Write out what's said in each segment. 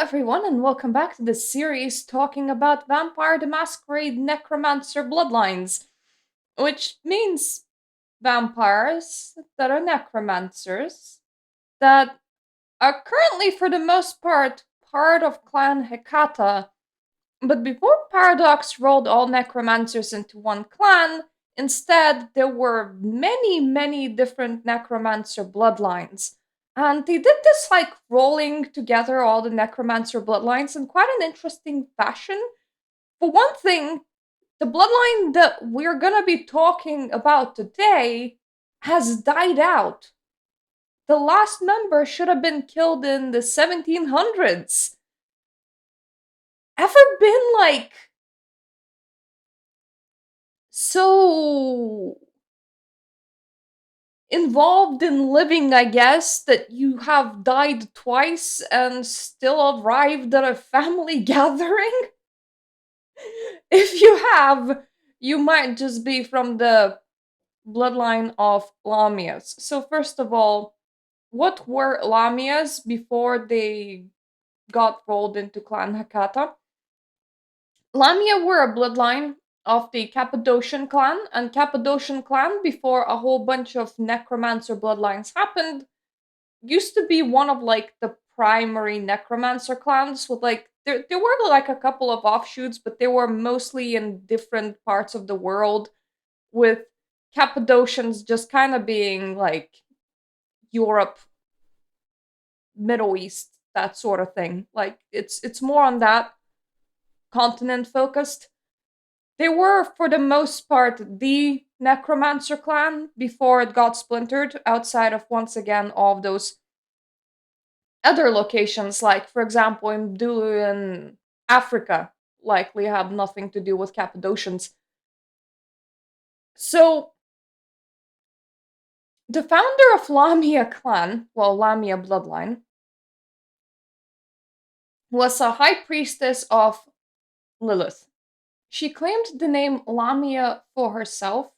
everyone, and welcome back to this series talking about Vampire the Masquerade Necromancer bloodlines, which means vampires that are necromancers that are currently, for the most part of Clan Hecata. But before Paradox rolled all necromancers into one clan, instead, there were many different necromancer bloodlines. And they did this like rolling together all the necromancer bloodlines in quite an interesting fashion. For one thing, the bloodline that we're gonna be talking about today has died out. The last member should have been killed in the 1700s. Ever been like so involved in living, I guess, that you have died twice and still arrived at a family gathering? If you have, you might just be from the bloodline of Lamias. So, first of all, what were Lamias before they got rolled into Clan Hakata? Lamia were a bloodline of the Cappadocian clan, and Cappadocian clan, before a whole bunch of necromancer bloodlines happened, used to be one of like the primary necromancer clans with like there were like a couple of offshoots, but they were mostly in different parts of the world, with Cappadocians just kind of being like Europe, Middle East, that sort of thing. Like it's more on that continent focused. They were, for the most part, the Necromancer clan before it got splintered, outside of, once again, all of those other locations, like, for example, in Dulu in Africa, likely have nothing to do with Cappadocians. So, the founder of Lamia clan, well, Lamia bloodline, was a high priestess of Lilith. She claimed the name Lamia for herself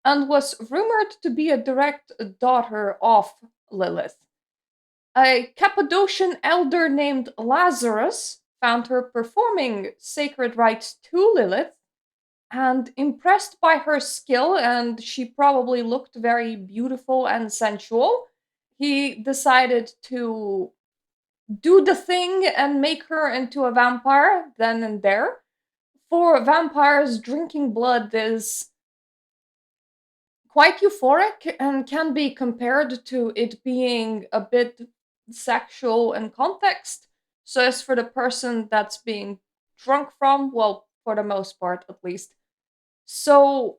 and was rumored to be a direct daughter of Lilith. A Cappadocian elder named Lazarus found her performing sacred rites to Lilith, and impressed by her skill, and she probably looked very beautiful and sensual, he decided to do the thing and make her into a vampire then and there. For vampires, drinking blood is quite euphoric and can be compared to it being a bit sexual in context. So, as for the person that's being drunk from, well, for the most part at least. So,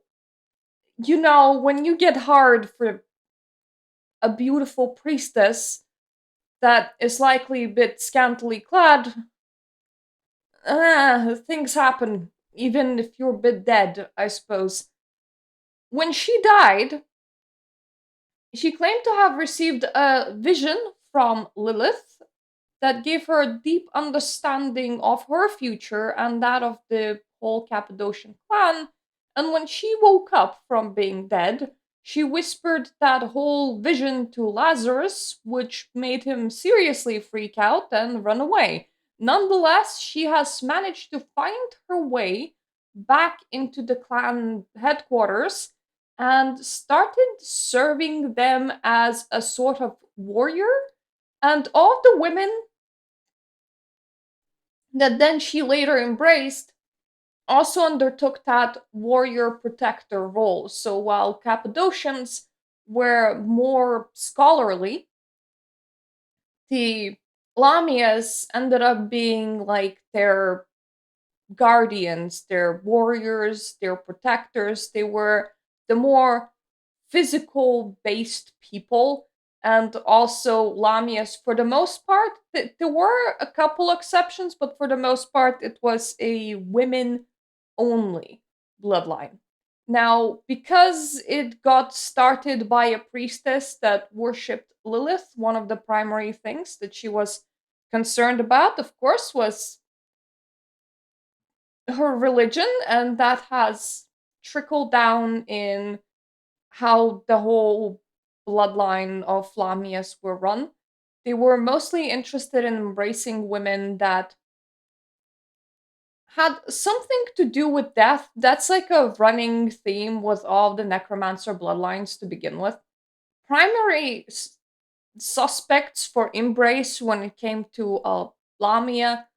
when you get hard for a beautiful priestess that is likely a bit scantily clad, things happen, even if you're a bit dead, I suppose. When she died, she claimed to have received a vision from Lilith that gave her a deep understanding of her future and that of the whole Cappadocian clan. And when she woke up from being dead, she whispered that whole vision to Lazarus, which made him seriously freak out and run away. Nonetheless, she has managed to find her way back into the clan headquarters and started serving them as a sort of warrior. And all of the women that then she later embraced also undertook that warrior protector role. So while Cappadocians were more scholarly, the Lamias ended up being like their guardians, their warriors, their protectors. They were the more physical based people. And also, Lamias, for the most part, there were a couple exceptions, but for the most part, it was a women only bloodline. Now, because it got started by a priestess that worshipped Lilith, one of the primary things that she was concerned about, of course, was her religion, and that has trickled down in how the whole bloodline of Lamias were run. They were mostly interested in embracing women that had something to do with death. That's like a running theme with all the necromancer bloodlines to begin with. Primary suspects for embrace when it came to Lamia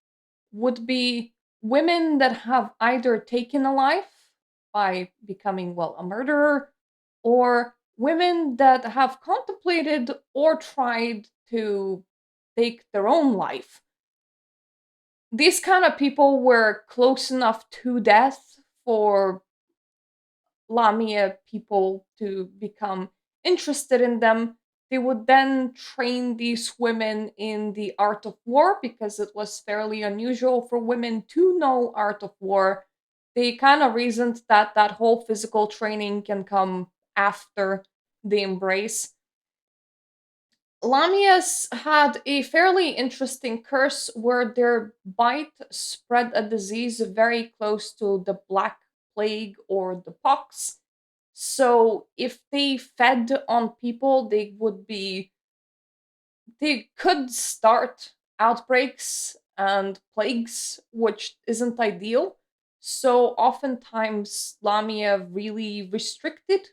would be women that have either taken a life by becoming, well, a murderer, or women that have contemplated or tried to take their own life. These kind of people were close enough to death for Lamia people to become interested in them. They would then train these women in the art of war because it was fairly unusual for women to know art of war. They kind of reasoned that that whole physical training can come after the embrace. Lamias had a fairly interesting curse where their bite spread a disease very close to the Black Plague or the pox. So if they fed on people, they could start outbreaks and plagues, which isn't ideal. So oftentimes Lamia really restricted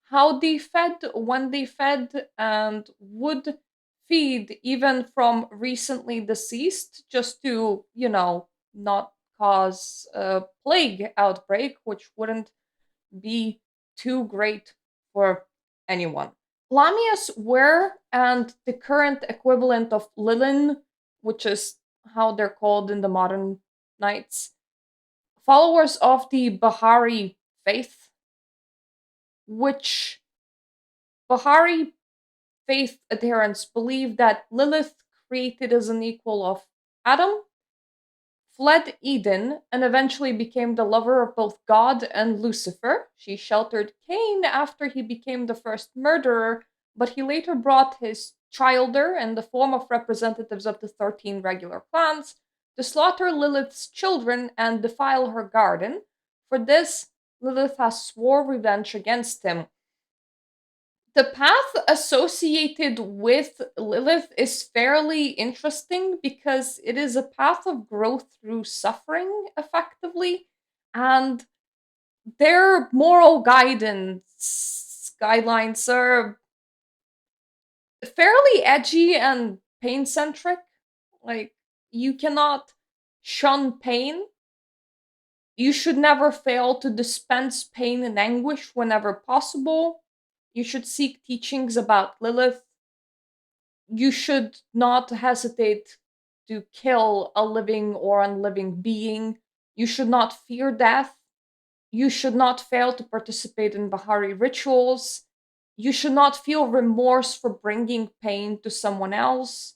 how they fed, when they fed, and would feed even from recently deceased just to, not cause a plague outbreak, which wouldn't be too great for anyone. Lamias were, and the current equivalent of Lilin, which is how they're called in the modern nights, followers of the Bahari faith, which Bahari faith adherents believe that Lilith, created as an equal of Adam, fled Eden and eventually became the lover of both God and Lucifer. She sheltered Cain after he became the first murderer, but he later brought his childer in the form of representatives of the 13 regular clans to slaughter Lilith's children and defile her garden. For this, Lilith has swore revenge against him. The path associated with Lilith is fairly interesting because it is a path of growth through suffering, effectively, and their moral guidance guidelines are fairly edgy and pain centric. Like, you cannot shun pain. You should never fail to dispense pain and anguish whenever possible. You should seek teachings about Lilith. You should not hesitate to kill a living or unliving being. You should not fear death. You should not fail to participate in Bahari rituals. You should not feel remorse for bringing pain to someone else.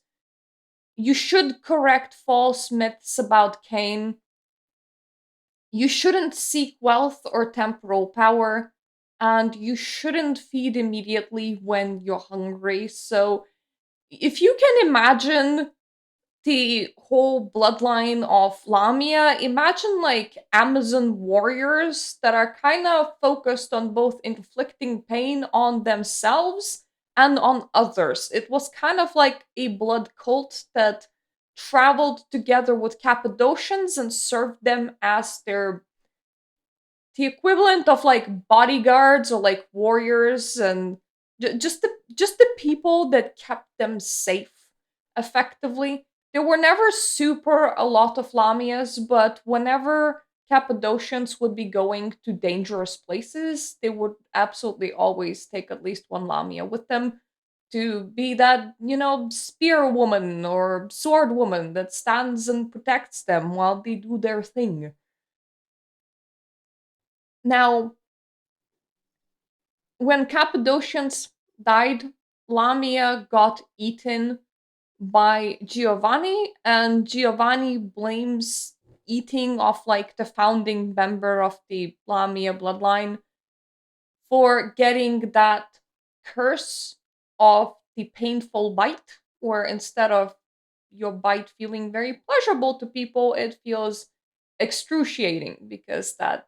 You should correct false myths about Cain. You shouldn't seek wealth or temporal power. And you shouldn't feed immediately when you're hungry. So, if you can imagine the whole bloodline of Lamia, imagine like Amazon warriors that are kind of focused on both inflicting pain on themselves and on others. It was kind of like a blood cult that traveled together with Cappadocians and served them as the equivalent of like bodyguards or like warriors, and just the people that kept them safe effectively. There were never super a lot of Lamias, but whenever Cappadocians would be going to dangerous places, they would absolutely always take at least one Lamia with them to be that, spear woman or sword woman that stands and protects them while they do their thing. Now, when Cappadocians died, Lamia got eaten by Giovanni, and Giovanni blames eating of like the founding member of the Lamia bloodline for getting that curse of the painful bite, where instead of your bite feeling very pleasurable to people, it feels excruciating because that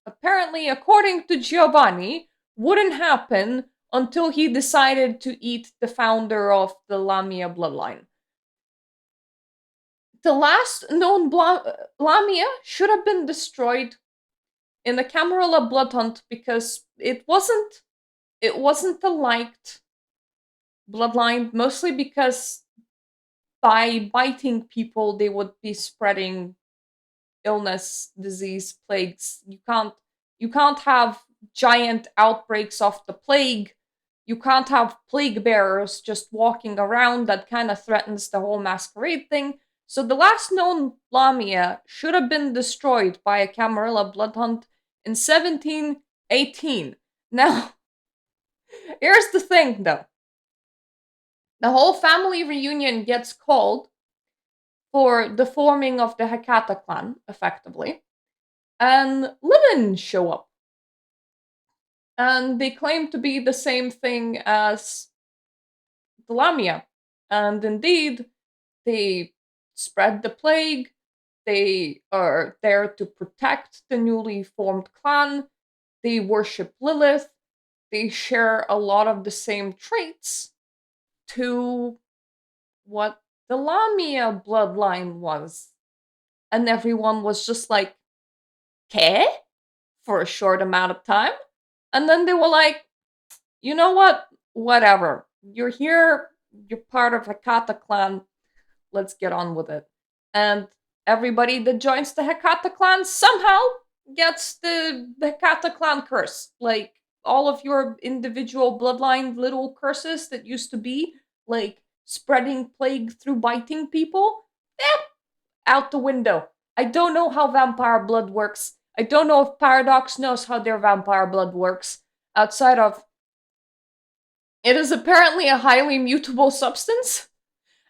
apparently, according to Giovanni, wouldn't happen until he decided to eat the founder of the Lamia bloodline. The last known Lamia should have been destroyed in the Camarilla blood hunt because it wasn't the liked bloodline, mostly because by biting people they would be spreading illness, disease, plagues. You can't have giant outbreaks of the plague. You can't have plague bearers just walking around. That kind of threatens the whole masquerade thing. So the last known Lamia should have been destroyed by a Camarilla blood hunt in 1718. Now, here's the thing though. The whole family reunion gets called for the forming of the Hakata clan, effectively, and women show up. And they claim to be the same thing as the Lamia. And indeed, they spread the plague, they are there to protect the newly formed clan, they worship Lilith, they share a lot of the same traits to what the Lamia bloodline was. And everyone was just like, "Okay?" for a short amount of time. And then they were like, "You know what? Whatever. You're here, you're part of Hakata clan, let's get on with it." And everybody that joins the Hakata clan somehow gets the Hakata clan curse. Like all of your individual bloodline little curses that used to be, like spreading plague through biting people, out the window. I don't know how vampire blood works. I don't know if Paradox knows how their vampire blood works. Outside of it is apparently a highly mutable substance.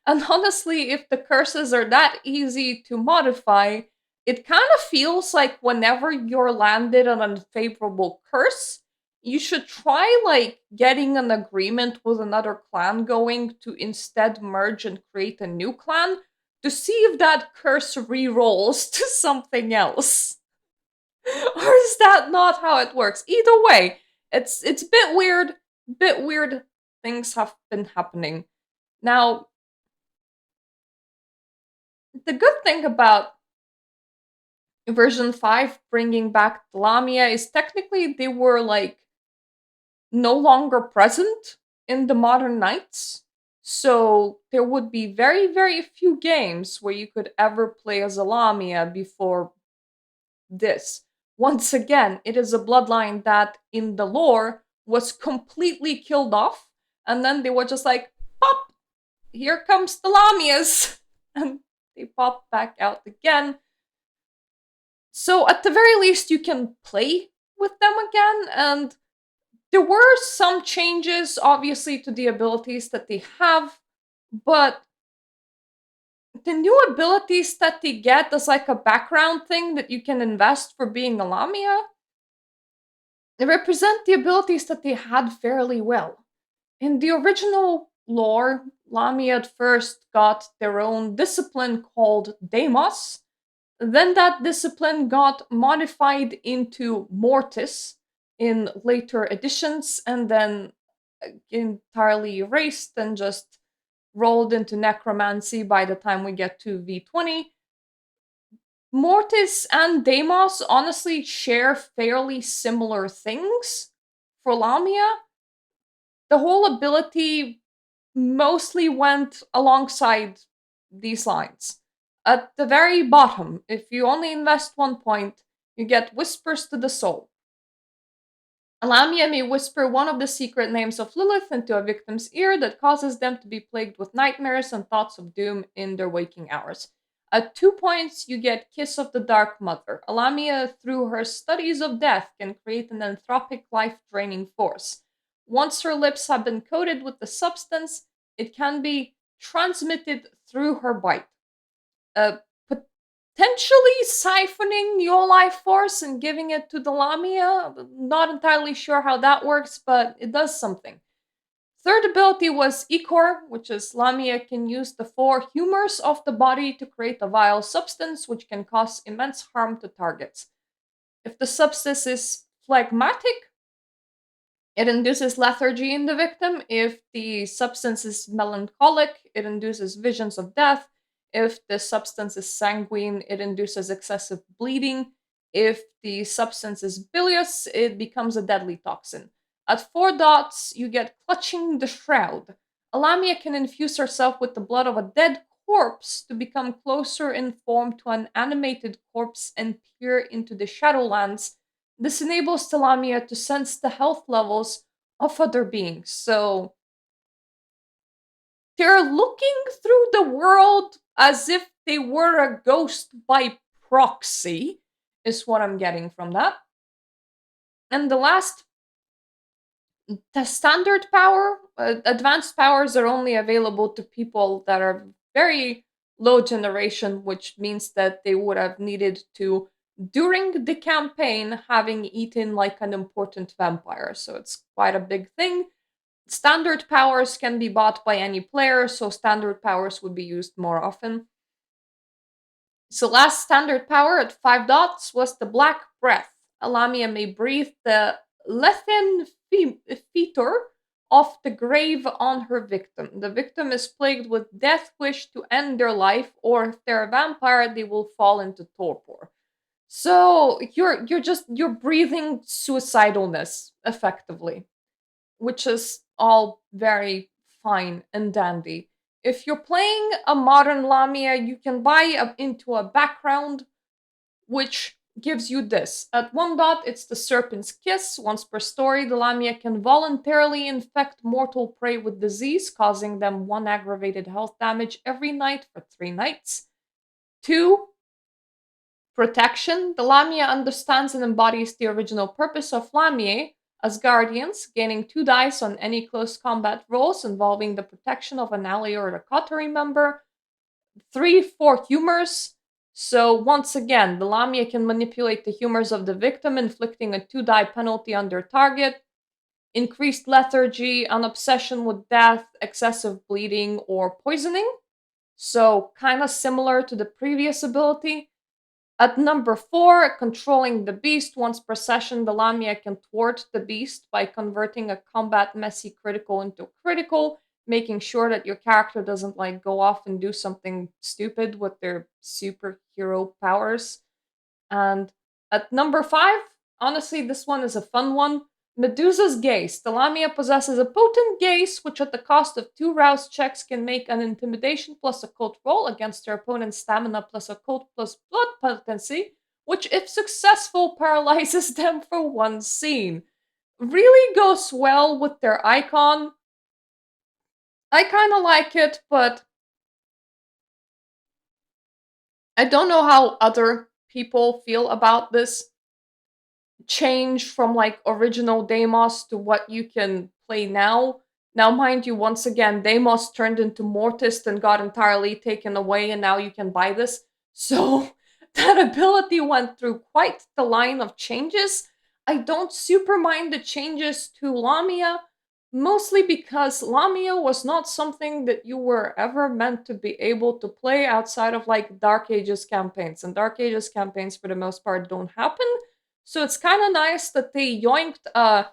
And honestly, if the curses are that easy to modify, it kind of feels like whenever you're landed on an unfavorable curse, you should try like getting an agreement with another clan going to instead merge and create a new clan to see if that curse re-rolls to something else. Or is that not how it works? Either way, it's a bit weird. Bit weird things have been happening. Now, the good thing about version 5 bringing back the Lamia is technically they were like no longer present in the modern knights. So there would be very, very few games where you could ever play as a Lamia before this. Once again, it is a bloodline that in the lore was completely killed off, and then they were just like, pop, here comes the Lamias. And they pop back out again. So at the very least, you can play with them again, and there were some changes, obviously, to the abilities that they have, but the new abilities that they get as like a background thing that you can invest for being a Lamia, they represent the abilities that they had fairly well. In the original lore, Lamia at first got their own discipline called Deimos. Then that discipline got modified into Mortis in later editions, and then entirely erased and just rolled into Necromancy by the time we get to V20. Mortis and Deimos honestly share fairly similar things for Lamia. The whole ability mostly went alongside these lines. At the very bottom, if you only invest 1 point, you get Whispers to the Soul. Lamia may whisper one of the secret names of Lilith into a victim's ear that causes them to be plagued with nightmares and thoughts of doom in their waking hours. At 2 points, you get Kiss of the Dark Mother. Lamia, through her studies of death, can create an anthropic life-draining force. Once her lips have been coated with the substance, it can be transmitted through her bite. Potentially siphoning your life force and giving it to the Lamia. Not entirely sure how that works, but it does something. Third ability was Ichor, which is Lamia can use the 4 humors of the body to create a vile substance which can cause immense harm to targets. If the substance is phlegmatic, It induces lethargy in the victim. If the substance is melancholic, it induces visions of death. If the substance is sanguine, it induces excessive bleeding. If the substance is bilious, it becomes a deadly toxin. At 4 dots, you get clutching the shroud. Lamia can infuse herself with the blood of a dead corpse to become closer in form to an animated corpse and peer into the Shadowlands. This enables Lamia to sense the health levels of other beings. So they're looking through the world as if they were a ghost by proxy, is what I'm getting from that. And the last, the standard power, advanced powers are only available to people that are very low generation, which means that they would have needed to, during the campaign, having eaten like an important vampire. So it's quite a big thing. Standard powers can be bought by any player, so standard powers would be used more often. So last standard power at 5 dots was the Black Breath. Lamia may breathe the Lethen fetor of the grave on her victim. The victim is plagued with death wish to end their life, or if they're a vampire, they will fall into torpor. So you're breathing suicidalness effectively, which is all very fine and dandy. If you're playing a modern Lamia, you can buy into a background which gives you this. At 1 dot, it's the Serpent's Kiss. Once per story, the Lamia can voluntarily infect mortal prey with disease, causing them 1 aggravated health damage every night for 3 nights. 2, protection. The Lamia understands and embodies the original purpose of Lamia as guardians, gaining 2 dice on any close combat rolls involving the protection of an ally or a coterie member. 3 for humors. So once again, the Lamia can manipulate the humors of the victim, inflicting a 2 die penalty on their target. Increased lethargy, an obsession with death, excessive bleeding, or poisoning. So kind of similar to the previous ability. At number 4, controlling the beast. Once per session, the Lamia can thwart the beast by converting a combat messy critical into critical, making sure that your character doesn't like go off and do something stupid with their superhero powers. And at number 5, honestly, this one is a fun one. Medusa's Gaze. The Lamia possesses a potent gaze, which at the cost of 2 rouse checks can make an intimidation plus occult roll against their opponent's stamina plus occult plus blood potency, which, if successful, paralyzes them for 1 scene. Really goes well with their icon. I kind of like it, but I don't know how other people feel about this change from like original Deimos to what you can play now. Now, mind you, once again, Deimos turned into Mortis and got entirely taken away, and now you can buy this. So that ability went through quite the line of changes. I don't super mind the changes to Lamia, mostly because Lamia was not something that you were ever meant to be able to play outside of like Dark Ages campaigns. And Dark Ages campaigns, for the most part, don't happen. So it's kind of nice that they yoinked a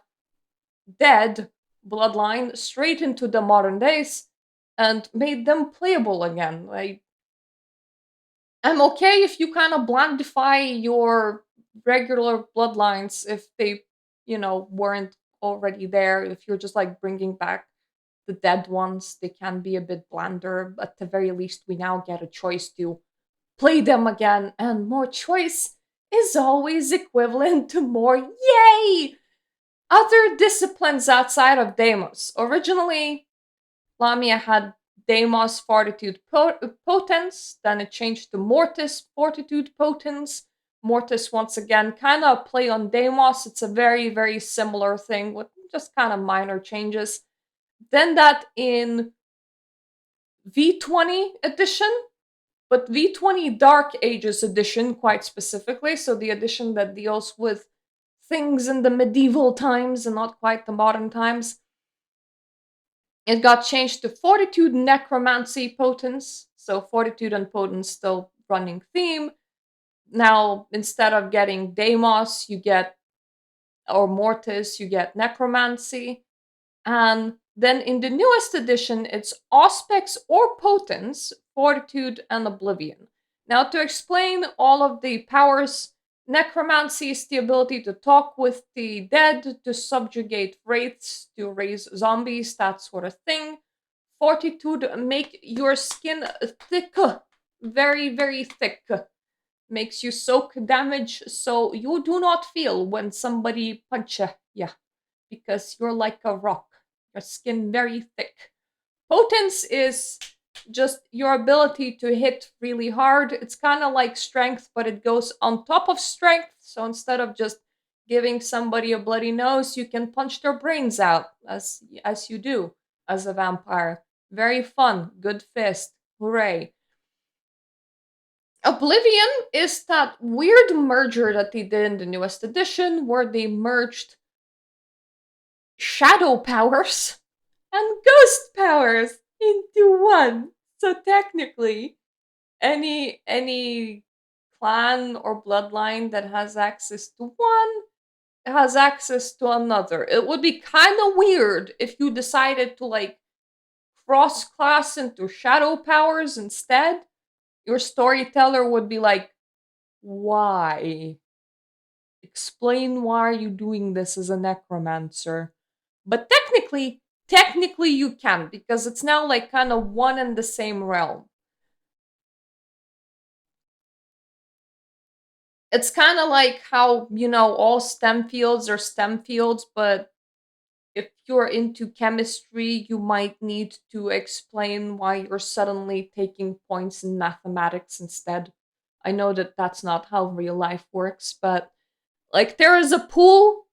dead bloodline straight into the modern days and made them playable again. Like, I'm okay if you kind of blandify your regular bloodlines if they, weren't already there. If you're just like bringing back the dead ones, they can be a bit blander. But at the very least, we now get a choice to play them again, and more choice is always equivalent to more yay! Other disciplines outside of Deimos. Originally, Lamia had Deimos Fortitude Potens, then it changed to Mortis Fortitude Potens. Mortis, once again, kind of play on Deimos. It's a very, very similar thing with just kind of minor changes. Then that in V20 edition, but V20 Dark Ages edition, quite specifically, so the edition that deals with things in the medieval times and not quite the modern times, it got changed to Fortitude Necromancy Potence. So Fortitude and Potence still running theme. Now, instead of getting Deimos, you get or mortis, you get necromancy. And then in the newest edition, it's Auspex or Potence, Fortitude, and Oblivion. Now, to explain all of the powers, necromancy is the ability to talk with the dead, to subjugate wraiths, to raise zombies, that sort of thing. Fortitude, make your skin thick, very, very thick. Makes you soak damage so you do not feel when somebody punches you because you're like a rock. Your skin very thick. Potence is just your ability to hit really hard. It's kind of like strength, but it goes on top of strength. So instead of just giving somebody a bloody nose, you can punch their brains out as you do as a vampire. Very fun. Good fist. Hooray. Oblivion is that weird merger that they did in the newest edition where they merged shadow powers and ghost powers into one. So technically, any clan or bloodline that has access to one has access to another. It would be kind of weird if you decided to like cross class into shadow powers instead. Your storyteller would be like, "Why? Explain why are you doing this as a necromancer?" But technically you can because it's now like kind of one and the same realm. It's kind of like how, all STEM fields are STEM fields, but if you're into chemistry, you might need to explain why you're suddenly taking points in mathematics instead. I know that that's not how real life works, but like there is a pool,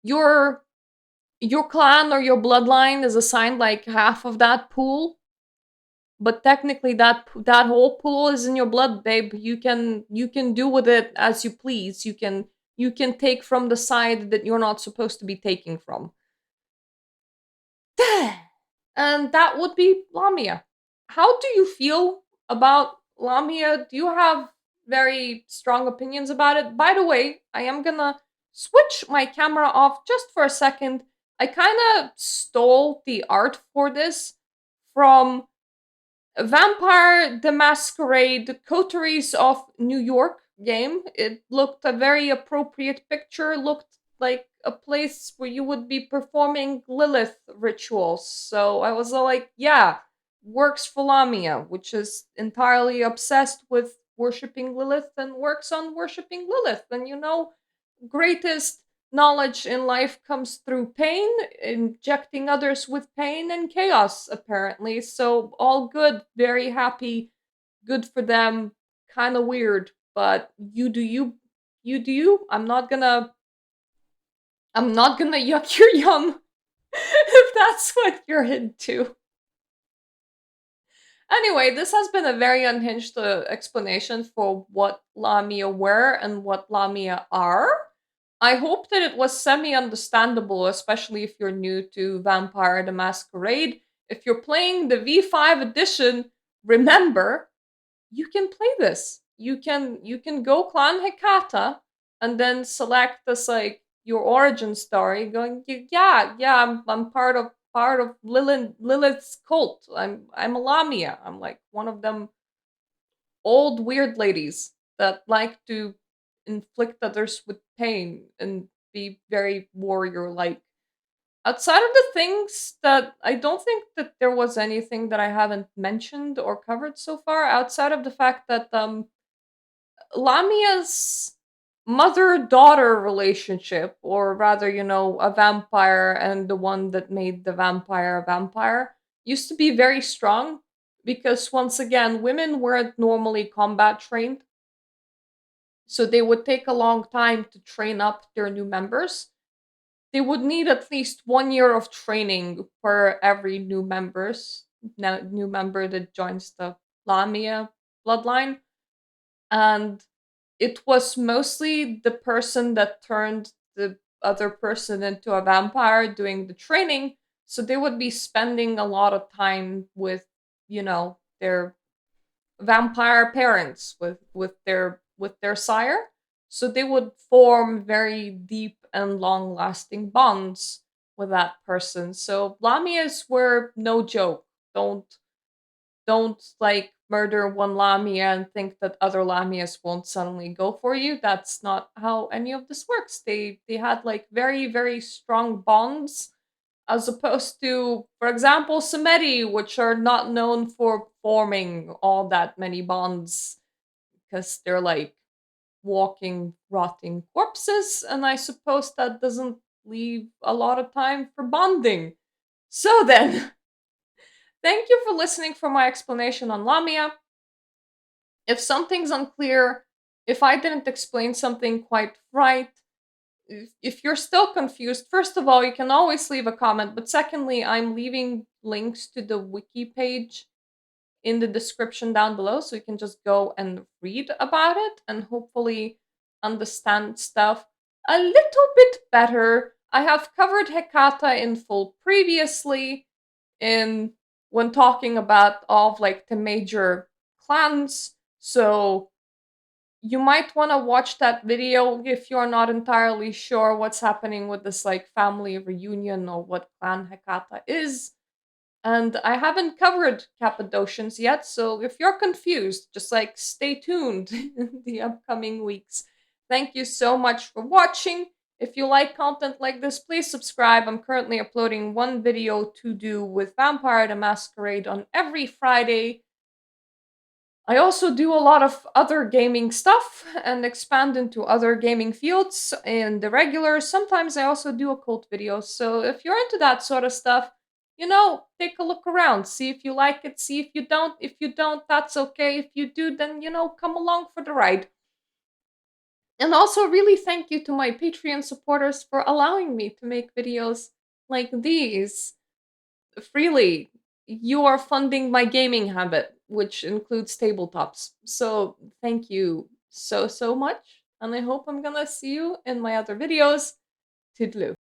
your your clan or your bloodline is assigned like half of that pool, but technically that whole pool is in your blood, babe. You can do with it as you please. You can take from the side that you're not supposed to be taking from. And that would be Lamia. How do you feel about Lamia? Do you have very strong opinions about it? By the way, I am gonna switch my camera off just for a second. I kind of stole the art for this from Vampire the Masquerade Coteries of New York game. It looked a very appropriate picture, looked like a place where you would be performing Lilith rituals. So I was all like, yeah, works for Lamia, which is entirely obsessed with worshipping Lilith and works on worshipping Lilith. And greatest knowledge in life comes through pain, injecting others with pain and chaos, apparently. So, all good, very happy, good for them, kind of weird, but you do you. You do you. I'm not gonna yuck your yum if that's what you're into. Anyway, this has been a very unhinged explanation for what Lamia were and what Lamia are. I hope that it was semi understandable, especially if you're new to Vampire the Masquerade. If you're playing the V5 edition, remember, you can play this. You can go Clan Hecata and then select this like your origin story, going, yeah, yeah, I'm part of Lilith's cult. I'm a Lamia. I'm like one of them old weird ladies that like to inflict others with pain and be very warrior like. Outside of the things that I don't think that there was anything that I haven't mentioned or covered so far, outside of the fact that Lamia's mother daughter relationship, or rather, a vampire and the one that made the vampire a vampire, used to be very strong because, once again, women weren't normally combat trained. So they would take a long time to train up their new members. They would need at least 1 year of training for every new member that joins the Lamia bloodline. And it was mostly the person that turned the other person into a vampire doing the training. So they would be spending a lot of time with, their vampire parents, with their sire. So they would form very deep and long lasting bonds with that person. So Lamias were no joke. Don't like murder one Lamia and think that other Lamias won't suddenly go for you. That's not how any of this works. They had like very, very strong bonds as opposed to, for example, Sumeri, which are not known for forming all that many bonds because they're like walking, rotting corpses, and I suppose that doesn't leave a lot of time for bonding. So then, thank you for listening for my explanation on Lamia. If something's unclear, if I didn't explain something quite right, if you're still confused, first of all, you can always leave a comment. But secondly, I'm leaving links to the wiki page in the description down below so you can just go and read about it and hopefully understand stuff a little bit better. I have covered Hecata in full previously in when talking about all of like the major clans. So you might want to watch that video if you're not entirely sure what's happening with this like family reunion or what clan Hecata is. And I haven't covered Cappadocians yet, so if you're confused, just like stay tuned in the upcoming weeks. Thank you so much for watching. If you like content like this, please subscribe. I'm currently uploading one video to do with Vampire the Masquerade on every Friday. I also do a lot of other gaming stuff and expand into other gaming fields in the regular. Sometimes I also do occult videos. So if you're into that sort of stuff, take a look around, see if you like it, see if you don't. If you don't, that's okay. If you do, then, come along for the ride. And also, really thank you to my Patreon supporters for allowing me to make videos like these freely. You are funding my gaming habit, which includes tabletops. So thank you so, so much. And I hope I'm gonna see you in my other videos. Toodaloo.